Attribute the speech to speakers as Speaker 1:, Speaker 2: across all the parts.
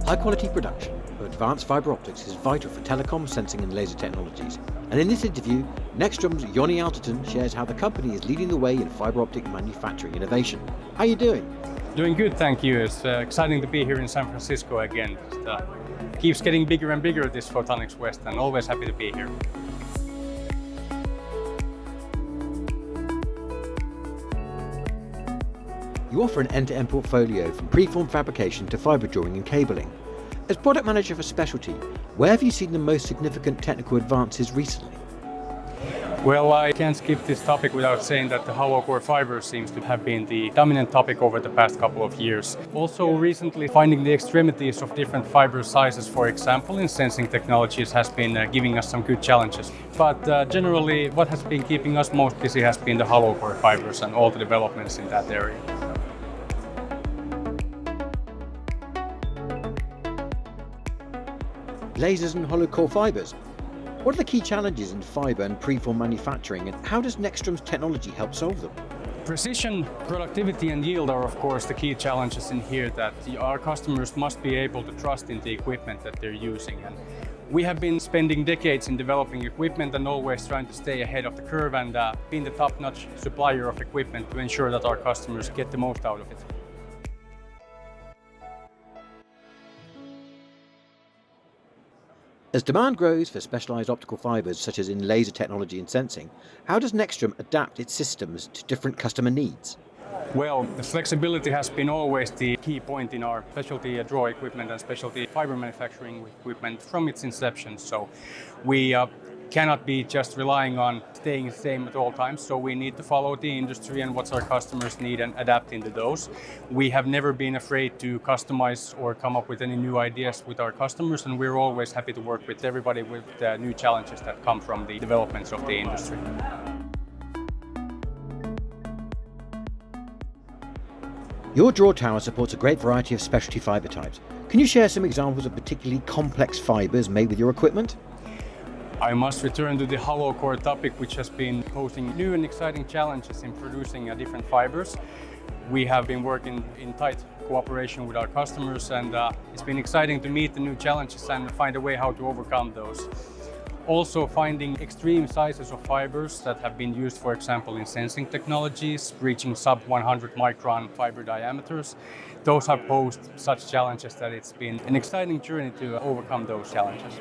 Speaker 1: High-quality production of advanced fibre optics is vital for telecom, sensing and laser technologies. And in this interview, Nextrom's Joni Aaltonen shares how the company is leading the way in fibre optic manufacturing innovation. How are you doing?
Speaker 2: Doing good, thank you. It's exciting to be here in San Francisco again. It keeps getting bigger and bigger, this Photonics West, and always happy to be here.
Speaker 1: You offer an end-to-end portfolio from preform fabrication to fibre drawing and cabling. As product manager for specialty, where have you seen the most significant technical advances recently?
Speaker 2: Well, I can't skip this topic without saying that the hollow core fiber seems to have been the dominant topic over the past couple of years. Also recently, finding the extremities of different fiber sizes, for example, in sensing technologies has been giving us some good challenges. But generally, what has been keeping us most busy has been the hollow core fibers and all the developments in that area.
Speaker 1: Lasers and hollow core fibres. What are the key challenges in fibre and preform manufacturing, and how does Nextrom's technology help solve them?
Speaker 2: Precision, productivity and yield are of course the key challenges in here that our customers must be able to trust in the equipment that they're using. And we have been spending decades in developing equipment and always trying to stay ahead of the curve and being the top-notch supplier of equipment to ensure that our customers get the most out of it.
Speaker 1: As demand grows for specialised optical fibres such as in laser technology and sensing, how does Nextrom adapt its systems to different customer needs?
Speaker 2: Well, the flexibility has been always the key point in our specialty draw equipment and specialty fibre manufacturing equipment from its inception. So we cannot be just relying on staying the same at all times, so we need to follow the industry and what our customers need and adapt into those. We have never been afraid to customize or come up with any new ideas with our customers, and we're always happy to work with everybody with the new challenges that come from the developments of the industry.
Speaker 1: Your draw tower supports a great variety of specialty fibre types. Can you share some examples of particularly complex fibres made with your equipment?
Speaker 2: I must return to the hollow core topic, which has been posing new and exciting challenges in producing different fibers. We have been working in tight cooperation with our customers, and it's been exciting to meet the new challenges and find a way how to overcome those. Also finding extreme sizes of fibers that have been used, for example, in sensing technologies, reaching sub 100 micron fiber diameters. Those have posed such challenges that it's been an exciting journey to overcome those challenges.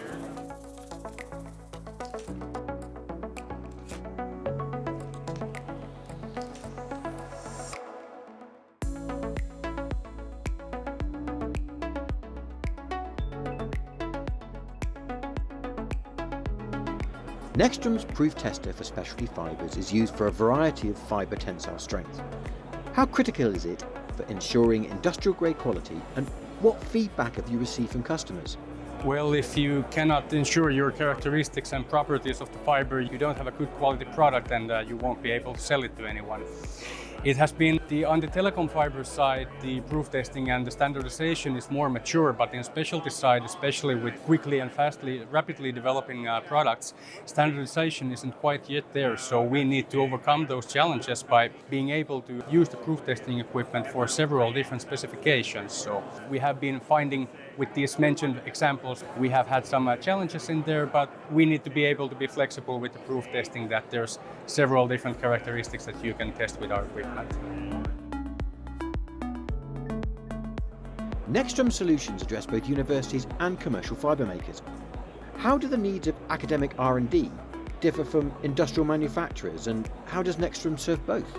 Speaker 1: Nextrom's proof tester for specialty fibres is used for a variety of fibre tensile strengths. How critical is it for ensuring industrial grade quality, and what feedback have you received from customers?
Speaker 2: Well, if you cannot ensure your characteristics and properties of the fiber, you don't have a good quality product and you won't be able to sell it to anyone. It has been on the telecom fiber side, the proof testing and the standardization is more mature, but in specialty side, especially with quickly and rapidly developing products, standardization isn't quite yet there. So we need to overcome those challenges by being able to use the proof testing equipment for several different specifications. So we have been finding, with these mentioned examples, we have had some challenges in there, but we need to be able to be flexible with the proof testing, that there's several different characteristics that you can test with our equipment.
Speaker 1: Nextrom solutions address both universities and commercial fibre makers. How do the needs of academic R&D differ from industrial manufacturers, and how does Nextrom serve both?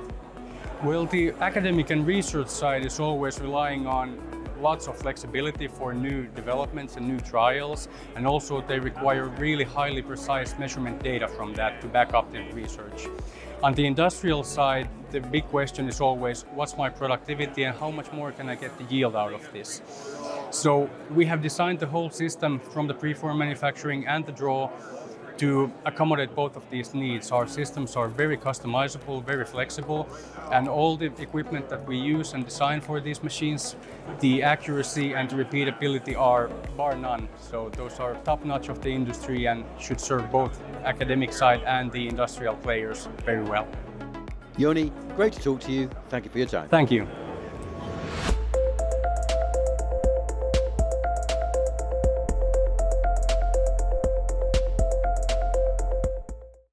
Speaker 2: Well, the academic and research side is always relying on lots of flexibility for new developments and new trials, and also they require really highly precise measurement data from that to back up the research. On the industrial side, the big question is always, what's my productivity and how much more can I get the yield out of this? So we have designed the whole system from the preform manufacturing and the draw to accommodate both of these needs. Our systems are very customizable, very flexible, and all the equipment that we use and design for these machines, the accuracy and the repeatability are bar none. So those are top-notch of the industry and should serve both academic side and the industrial players very well.
Speaker 1: Joni, great to talk to you. Thank you for your time.
Speaker 2: Thank you.